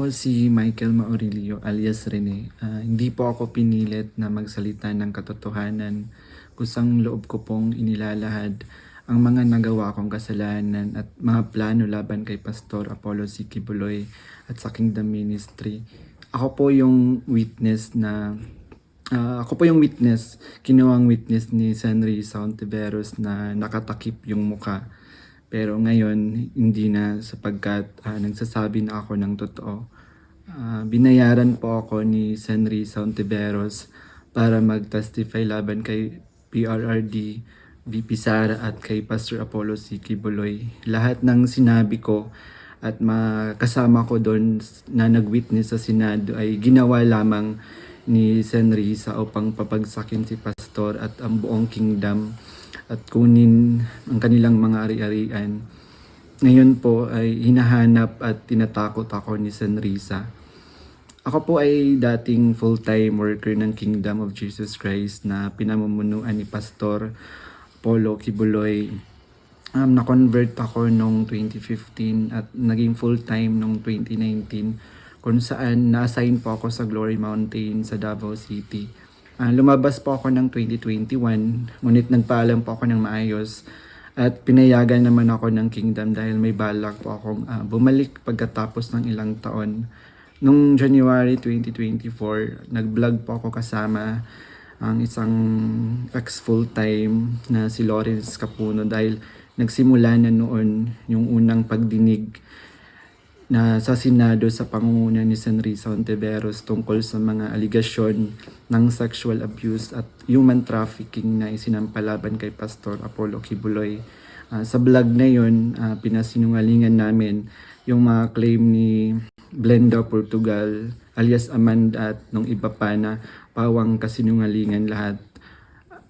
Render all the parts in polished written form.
Ako si Michael Maurilio alias Rene. Hindi po ako pinilit na magsalita ng katotohanan, kusang loob ko pong inilalahad ang mga nagawa kong kasalanan at mga plano laban kay Pastor Apollo C. Kibuloy at sa Kingdom Ministry. Ako po yung witness kinuwang witness ni Senry Sauntiveros na nakatakip yung muka. Pero ngayon, hindi na sapagkat nagsasabi na ako ng totoo. Binayaran po ako ni Senry Sauntiveros para mag-testify laban kay PRRD, VP Sara at kay Pastor Apollo C. Kibuloy. Lahat ng sinabi ko at kasama ko doon na nag-witness sa Senado ay ginawa lamang ni Senry sa upang papagsakin si Pastor at ang buong kingdom at kunin ang kanilang mga ari-arian. Ngayon po ay hinahanap at tinatakot ako ni Senrisa. Ako po ay dating full-time worker ng Kingdom of Jesus Christ na pinamumunuan ni Pastor Apollo Kibuloy. Na-convert ako noong 2015 at naging full-time noong 2019 kung saan na-assign po ako sa Glory Mountain sa Davao City. Lumabas po ako ng 2021, ngunit nagpaalam po ako ng maayos at pinayagan naman ako ng Kingdom dahil may balak po akong bumalik pagkatapos ng ilang taon. Noong January 2024, nag-vlog po ako kasama ang isang ex-full-time na si Lawrence Capuno dahil nagsimula na noon yung unang pagdinig na sa Senado sa pangunguna ni Senry Sauntiveros tungkol sa mga aligasyon ng sexual abuse at human trafficking na isinampalaban kay Pastor Apollo Kibuloy. Sa vlog na yun, pinasinungalingan namin yung mga claim ni Blenda Portugal alias Amanda at nung iba pa na pawang kasinungalingan lahat.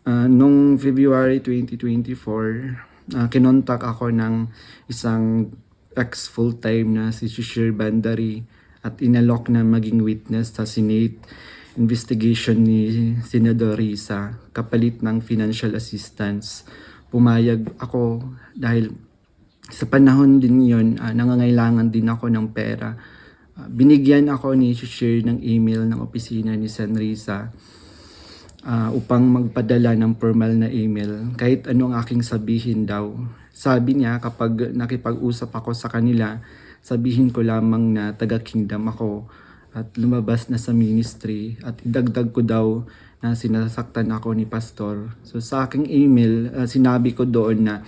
Noong February 2024, kinontak ako ng isang ex-full-time na si Shishir Bandari at inalok na maging witness sa Senate investigation ni Senador Risa kapalit ng financial assistance. Pumayag ako dahil sa panahon din yun, nangangailangan din ako ng pera. Binigyan ako ni Shishir ng email ng opisina ni Sen Risa upang magpadala ng formal na email kahit ano ang aking sabihin daw. Sabi niya kapag nakipag-usap ako sa kanila, sabihin ko lamang na taga-kingdom ako at lumabas na sa ministry at idagdag ko daw na sinasaktan ako ni Pastor. So sa aking email, sinabi ko doon na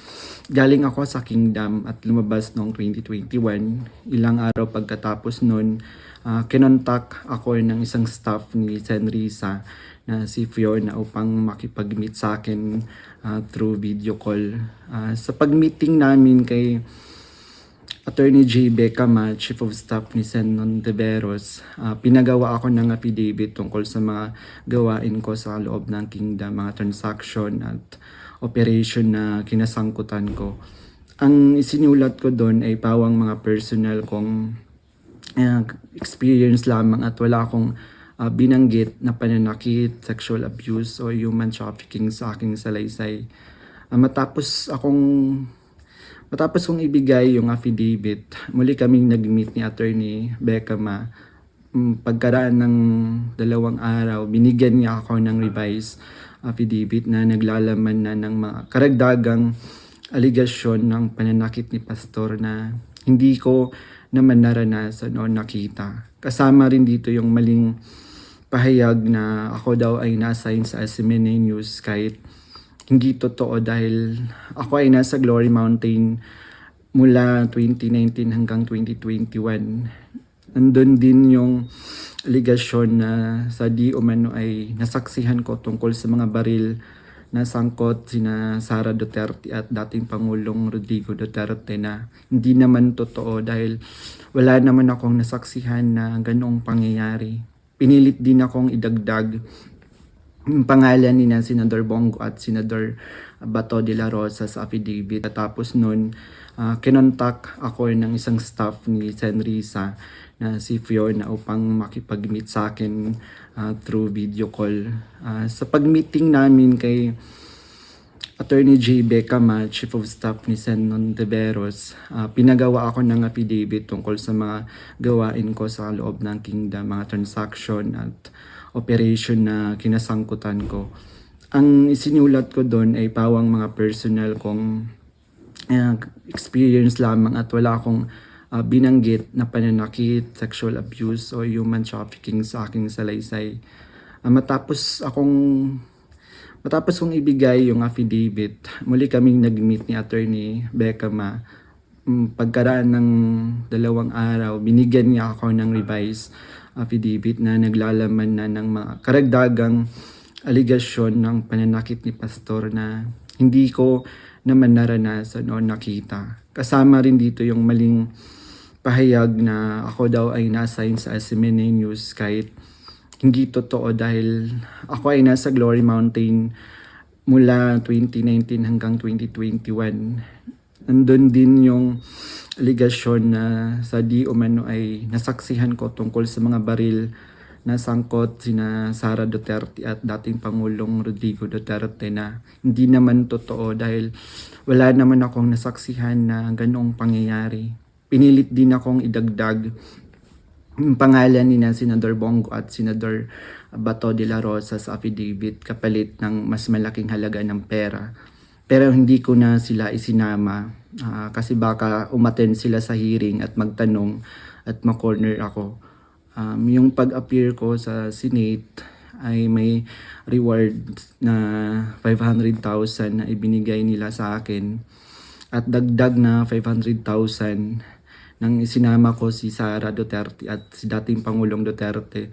galing ako sa kingdom at lumabas noong 2021. Ilang araw pagkatapos noon, kinontak ako ng isang staff ni Sen Risa na si Fiona upang makipag-meet sa akin through video call. Sa pag-meeting namin kay Attorney J. Becama, Chief of Staff ni Sen Ontiveros, pinagawa ako ng affidavit tungkol sa mga gawain ko sa loob ng kingdom, mga transaction at operation na kinasangkutan ko. Ang isinulat ko doon ay pawang mga personal kong experience lamang at wala akong binanggit na pananakit, sexual abuse o human trafficking sa aking salaysay. Matapos kong ibigay yung affidavit, muli kaming nag-meet ni Attorney Becama. Pagkaraan ng 2 araw, binigyan niya ako ng revised affidavit na naglalaman na ng mga karagdagang aligasyon ng pananakit ni Pastor na hindi ko naman naranasan o nakita. Kasama rin dito yung maling pahayag na ako daw ay na-assign sa SMNA News kahit hindi totoo dahil ako ay nasa Glory Mountain mula 2019 hanggang 2021. Nandun din yung aligasyon na sa di umano ay nasaksihan ko tungkol sa mga baril na sangkot sina Sara Duterte at dating Pangulong Rodrigo Duterte na hindi naman totoo dahil wala naman akong nasaksihan na ganoong pangyayari. Pinilit din akong idagdag yung pangalan ni Senador Bongo at Senador Bato de la Rosa sa affidavit. Tapos nun, kinontak ako ng isang staff ni Sen Risa na si Fiona upang makipag-meet sa akin through video call. Sa pag-meeting namin kay Attorney J. Becama, Chief of Staff ni Sen. Ontiveros, pinagawa ako ng affidavit tungkol sa mga gawain ko sa loob ng kingdom, mga transaction at operation na kinasangkutan ko. Ang isinulat ko doon ay pawang mga personal kong experience lamang at wala akong binanggit na pananakit, sexual abuse o human trafficking sa aking salaysay. Matapos kong ibigay yung affidavit, muli kaming nag-meet ni Attorney Becama. Pagkaraan ng 2 araw, binigyan niya ako ng revised affidavit na naglalaman na ng mga karagdagang aligasyon ng pananakit ni Pastor na hindi ko naman naranasan o nakita. Kasama rin dito yung maling pahayag na ako daw ay na-assign sa SMNA News kahit hindi totoo dahil ako ay nasa Glory Mountain mula 2019 hanggang 2021. Nandun din yung aligasyon na sa di umano ay nasaksihan ko tungkol sa mga baril na sangkot sina Sara Duterte at dating Pangulong Rodrigo Duterte na hindi naman totoo dahil wala naman akong nasaksihan na ganoong pangyayari. Pinilit din akong idagdag yung pangalan ni Senador Bongo at Senador Bato de la Rosa sa affidavit kapalit ng mas malaking halaga ng pera. Pero hindi ko na sila isinama kasi baka umattend sila sa hearing at magtanong at ma-corner ako. Yung pag-appear ko sa Senate ay may reward na 500,000 na ibinigay nila sa akin at dagdag na 500,000 nang isinama ko si Sara Duterte at si dating Pangulong Duterte.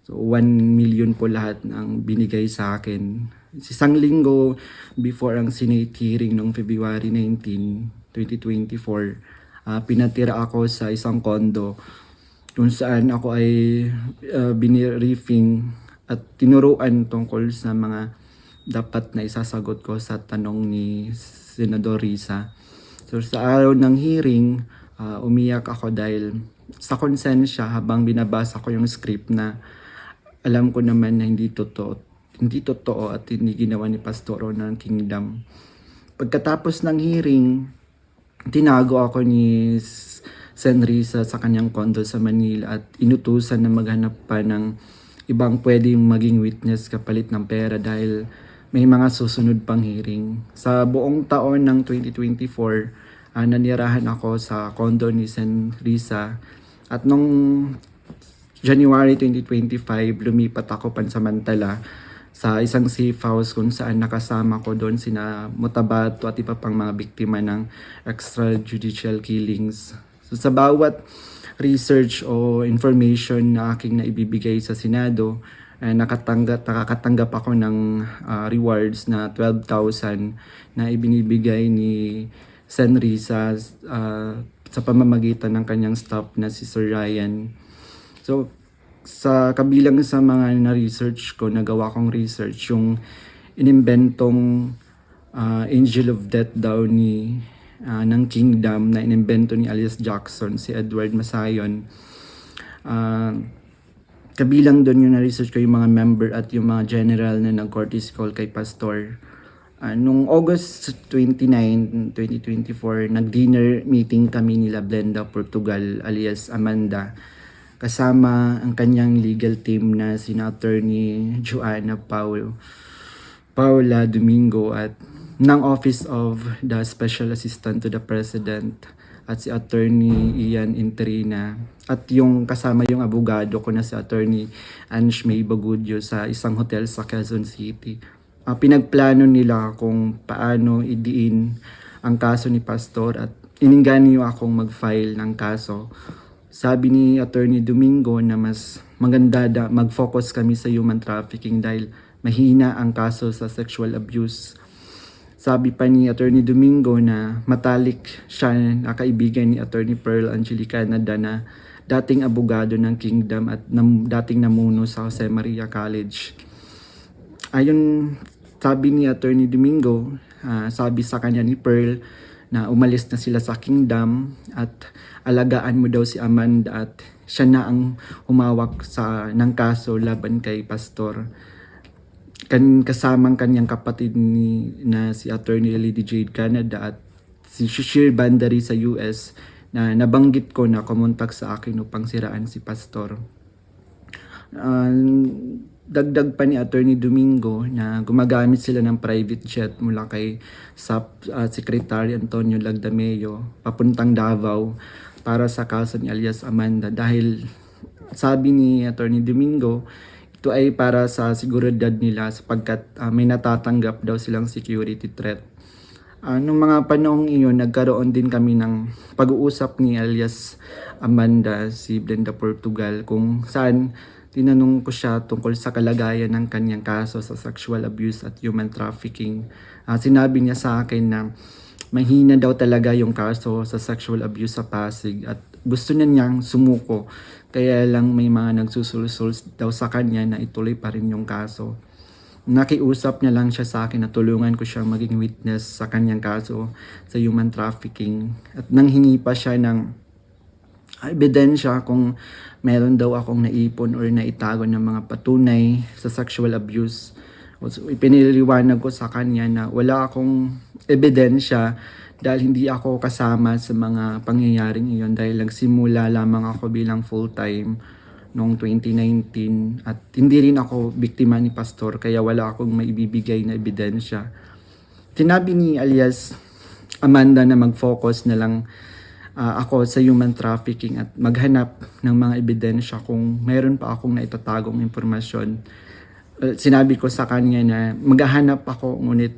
So 1 million po lahat ng binigay sa akin. Isang linggo before ang Senate hearing noong February 19, 2024, pinatira ako sa isang condo kung saan ako ay biniriefing at tinuruan tungkol sa mga dapat na isasagot ko sa tanong ni Senador Risa. So sa araw ng hearing, umiyak ako dahil sa konsensya habang binabasa ko yung script na alam ko naman na hindi totoo at hindi ginawa ni Pastoro ng Kingdom. Pagkatapos ng hearing, tinago ako ni Sen. Risa sa kanyang condo sa Manila at inutusan na maghanap pa ng ibang pwedeng maging witness kapalit ng pera dahil may mga susunod pang hearing. Sa buong taon ng 2024, nanirahan ako sa condo ni Sen. Risa at nung January 2025 lumipat ako pansamantala sa isang safe house kung saan nakasama ko doon sina Mutabato at iba pang mga biktima ng extrajudicial killings. So sa bawat research o information na aking naibibigay sa Senado, nakakatanggap ako ng rewards na 12,000 na ibinibigay ni Sen. Risa sa pamamagitan ng kanyang staff na si Sir Ryan. So, sa kabilang sa mga na-research ko, nagawa kong research, yung inimbentong Angel of Death daw ng Kingdom na inimbento ni alias Jackson, si Edward Masayon. Kabilang doon yung na-research ko yung mga member at yung mga general na nag-courtesy call kay Pastor. Nung August 29, 2024, nag-dinner meeting kami nila Blenda Portugal alias Amanda kasama ang kanyang legal team na sina Attorney Joanna Paula Domingo at ng Office of the Special Assistant to the President at si Attorney Ian Interina at yung kasama yung abogado ko na si Attorney Ange May Bagudio sa isang hotel sa Quezon City. Pinagplano nila kung paano idiin ang kaso ni Pastor at ininganyo akong mag-file ng kaso. Sabi ni Attorney Domingo na mas maganda mag-focus kami sa human trafficking dahil mahina ang kaso sa sexual abuse. Sabi pa ni Attorney Domingo na matalik siya na kaibigan ni Attorney Pearl Angelica Canada na dating abogado ng Kingdom at dating namuno sa Jose Maria College. Ayon sabi ni Attorney Domingo, sabi sa kanya ni Pearl na umalis na sila sa Kingdom at alagaan mo daw si Amanda at siya na ang humawak ng kaso laban kay Pastor. kasamang kanyang kapatid na si Attorney Lady Jade Canada at si Shishir Bandari sa US na nabanggit ko na kumontak sa akin upang siraan si Pastor. Dagdag pa ni Attorney Domingo na gumagamit sila ng private jet mula kay Secretary Antonio Lagdameo papuntang Davao para sa kaso ni alias Amanda, dahil sabi ni Attorney Domingo, ito ay para sa seguridad nila sapagkat may natatanggap daw silang security threat. Nung mga panahong iyon, nagkaroon din kami ng pag-uusap ni alias Amanda, si Brenda Portugal, kung saan tinanong ko siya tungkol sa kalagayan ng kanyang kaso sa sexual abuse at human trafficking. Sinabi niya sa akin na mahina daw talaga yung kaso sa sexual abuse sa Pasig at gusto niya niyang sumuko. Kaya lang may mga nagsusulsul daw sa kanya na ituloy pa rin yung kaso. Nakiusap niya lang siya sa akin na tulungan ko siyang maging witness sa kanyang kaso sa human trafficking. At nanghingi pa siya ng ebidensya kung meron daw akong naipon or naitago ng mga patunay sa sexual abuse. So, ipiniliwanag ko sa kanya na wala akong ebidensya dahil hindi ako kasama sa mga pangyayaring iyon, dahil nagsimula lamang ako bilang full-time noong 2019 at hindi rin ako biktima ni Pastor, kaya wala akong maibibigay na ebidensya. Sinabi ni alias Amanda na mag-focus na lang ako sa human trafficking at maghanap ng mga ebidensya kung mayroon pa akong naitatagong impormasyon. Sinabi ko sa kanya na maghahanap ako, ngunit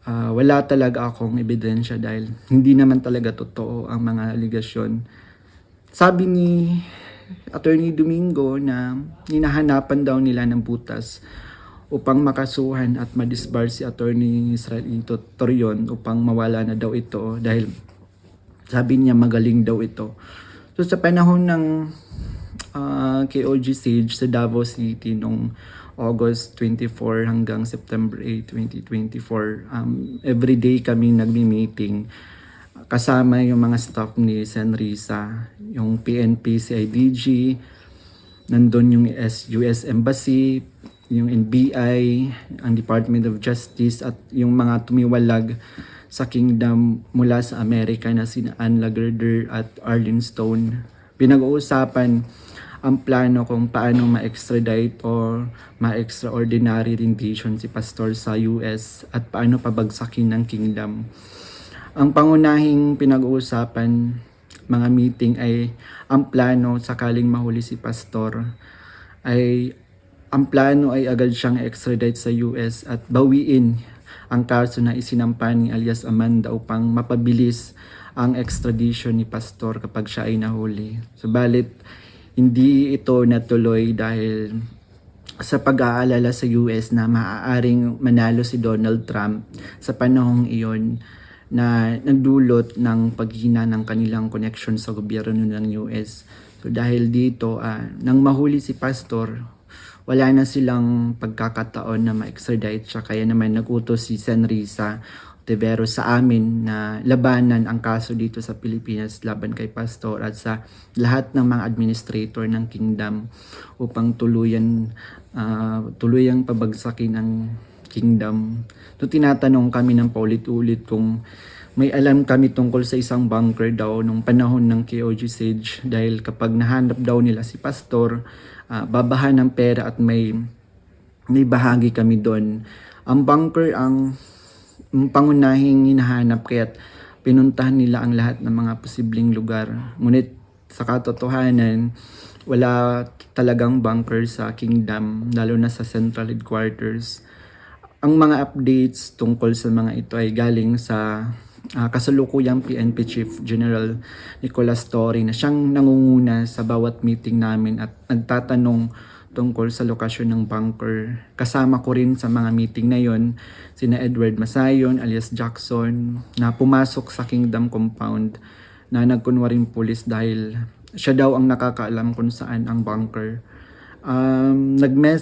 wala talaga akong ebidensya dahil hindi naman talaga totoo ang mga aligasyon. Sabi ni Attorney Domingo na hinahanapan daw nila ng butas upang makasuhan at madisbar si Attorney Israelito Torion upang mawala na daw ito, dahil sabi niya magaling daw ito. So sa panahon ng KOG Sage sa Davao City noong August 24 hanggang September 8, 2024, everyday kami nagmi-meeting kasama yung mga staff ni Sen. Risa, yung PNP, CIDG, nandun yung US Embassy, yung NBI, ang Department of Justice at yung mga tumiwalag sa kingdom mula sa Amerika na sina Ann Lagerder at Arlene Stone. Pinag-uusapan ang plano kung paano ma-extradite o ma-extraordinary rendition si Pastor sa US at paano pabagsakin ng kingdom. Ang pangunahing pinag-uusapan mga meeting ay ang plano sakaling mahuli si Pastor ang plano ay agad siyang extradite sa US at bawiin ang kaso na isinampa ni alias Amanda upang mapabilis ang extradition ni Pastor kapag siya ay nahuli. Subalit, hindi ito natuloy dahil sa pag-aalala sa US na maaaring manalo si Donald Trump sa panahong iyon, na nagdulot ng paghina ng kanilang connection sa gobyerno ng US. So dahil dito, nang mahuli si Pastor, wala na silang pagkakataon na ma-extradite siya, kaya naman nagutos si Sen. Risa Ontiveros sa amin na labanan ang kaso dito sa Pilipinas laban kay Pastor at sa lahat ng mga administrator ng kingdom upang tuluyang pabagsakin ang kingdom. So tinatanong kami ng paulit-ulit kung may alam kami tungkol sa isang bunker daw nung panahon ng KOG Sage, dahil kapag nahanap daw nila si Pastor, babahan ng pera at may bahagi kami doon. Ang bunker ang pangunahing hinahanap, kaya't pinuntahan nila ang lahat ng mga posibleng lugar. Ngunit sa katotohanan, wala talagang bunker sa kingdom, lalo na sa central headquarters. Ang mga updates tungkol sa mga ito ay galing sa kasalukuyang PNP Chief General Nicolas Torre, na siyang nangunguna sa bawat meeting namin at nagtatanong tungkol sa lokasyon ng bunker. Kasama ko rin sa mga meeting na yon sina Edward Masayon alias Jackson, na pumasok sa Kingdom Compound na nagkunwaring pulis dahil siya daw ang nakakaalam kung saan ang bunker.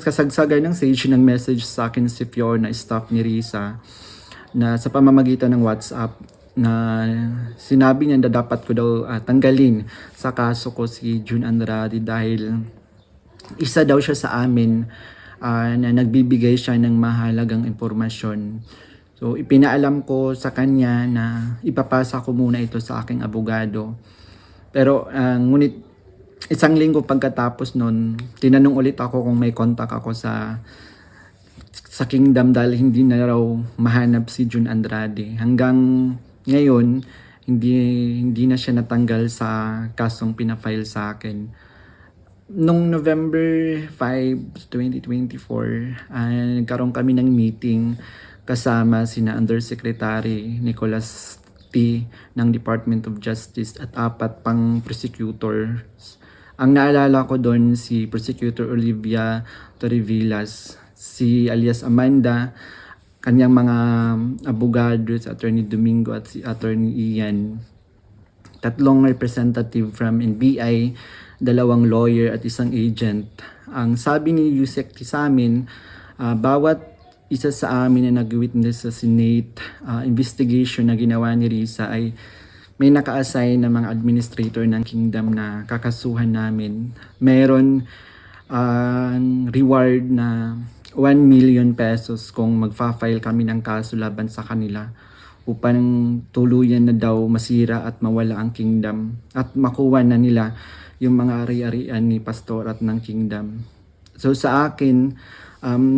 Kasagsagan ng Sage, nag-message sa akin si Fiona, staff ni Risa, na sa pamamagitan ng WhatsApp, na sinabi niya na dapat ko daw tanggalin sa kaso ko si June Andrade dahil isa daw siya sa amin na nagbibigay siya ng mahalagang impormasyon. So ipinaalam ko sa kanya na ipapasa ko muna ito sa aking abogado. Pero ngunit isang linggo pagkatapos nun, tinanong ulit ako kung may contact ako sa Kingdom dahil hindi na raw mahanap si June Andrade. Hanggang ngayon, hindi na siya natanggal sa kasong pinafile sa akin. Nung November 5, 2024, nagkaroon kami ng meeting kasama sina Undersecretary Nicholas T. ng Department of Justice at 4 pang prosecutors. Ang naalala ko doon si Prosecutor Olivia Torrevillas, si alias Amanda, kanyang mga abogado, si Attorney Domingo at si Attorney Ian. 3 representative from NBI, 2 lawyer at 1 agent. Ang sabi ni Yusek sa amin, bawat isa sa amin na nag-witness sa Senate investigation na ginawa ni Risa ay may naka-assign na mga administrator ng Kingdom na kakasuhan namin. Meron reward na 1 million pesos kung magfa-file kami ng kaso laban sa kanila upang tuluyan na daw masira at mawala ang Kingdom at makuha na nila yung mga ari-arian ni Pastor at ng Kingdom. So sa akin,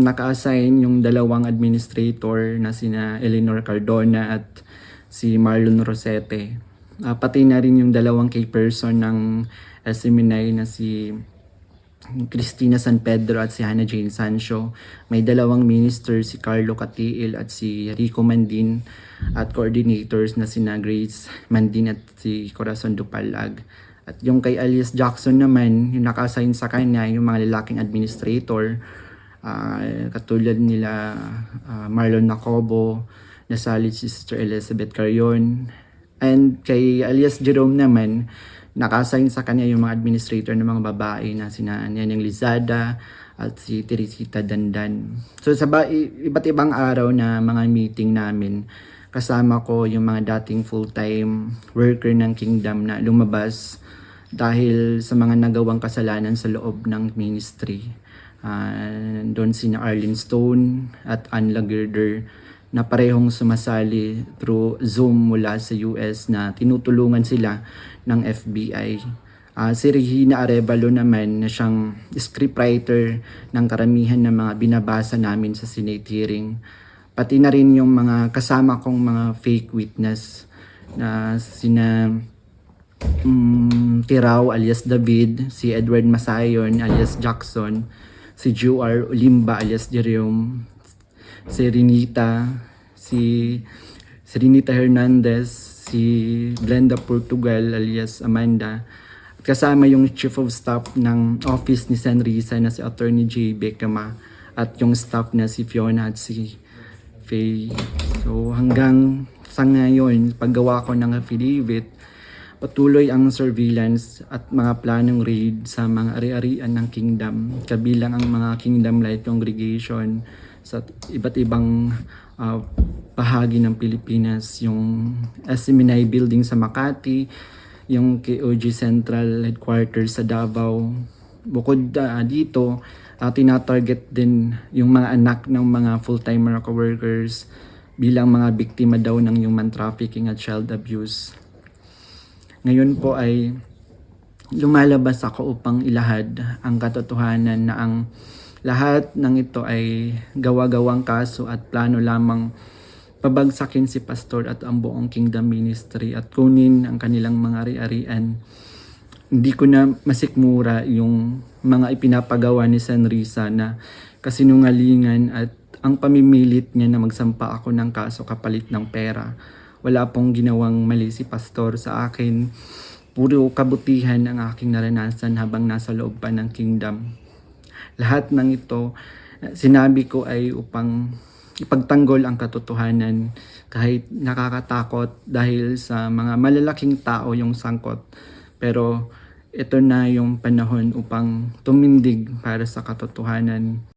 naka-assign yung 2 administrator na sina Eleanor Cardona at si Marlon Rosete. Pati na rin yung 2 key person ng SMNI na si Cristina San Pedro at si Hannah Jane Sancho. May 2 minister, si Carlo Catiil at si Rico Mandin, at coordinators na sina Grace Mandin at si Corazon Dupalag. At yung kay alias Jackson naman, yung naka-assign sa kanya, yung mga lalaking administrator, katulad nila Marlon Nacobo, nasalit si Sister Elizabeth Carion. And kay alias Jerome naman, naka-assign sa kanya yung mga administrator ng mga babae na sina Neneng Lizada at si Teresita Dandan. So sa iba't ibang araw na mga meeting namin, kasama ko yung mga dating full-time worker ng Kingdom na lumabas dahil sa mga nagawang kasalanan sa loob ng ministry. Doon sina Arlene Stone at Ann Lagerder na parehong sumasali through Zoom mula sa US na tinutulungan sila ng FBI. Si Regina Arevalo naman na siyang scriptwriter ng karamihan ng mga binabasa namin sa Senate hearing. Pati na rin yung mga kasama kong mga fake witness na sina Tirao alias David, si Edward Masayon alias Jackson, si Juar Olimba alias Jerome, si Renita Hernandez, si Glenda Portugal alias Amanda, at kasama yung Chief of Staff ng Office ni San Risa na si Attorney J. Becama at yung staff na si Fiona at si Faye. So hanggang sa ngayon, paggawa ko ng affidavit, patuloy ang surveillance at mga planong raid sa mga ari-arian ng Kingdom, kabilang ang mga Kingdom Light Congregation sa iba't ibang bahagi ng Pilipinas, yung SMNI building sa Makati, yung KOG Central Headquarters sa Davao. Bukod dito, tinatarget din yung mga anak ng mga full-time workers bilang mga biktima daw ng human trafficking at child abuse. Ngayon po ay lumalabas ako upang ilahad ang katotohanan na ang lahat ng ito ay gawa-gawang kaso at plano lamang pabagsakin si Pastor at ang buong Kingdom Ministry at kunin ang kanilang mga ari-arian. Hindi ko na masikmura yung mga ipinapagawa ni San Risa na kasinungalingan at ang pamimilit niya na magsampa ako ng kaso kapalit ng pera. Wala pong ginawang mali si Pastor sa akin. Puro kabutihan ang aking naranasan habang nasa loob pa ng Kingdom. Lahat ng ito, sinabi ko ay upang ipagtanggol ang katotohanan kahit nakakatakot dahil sa mga malalaking tao yung sangkot. Pero ito na yung panahon upang tumindig para sa katotohanan.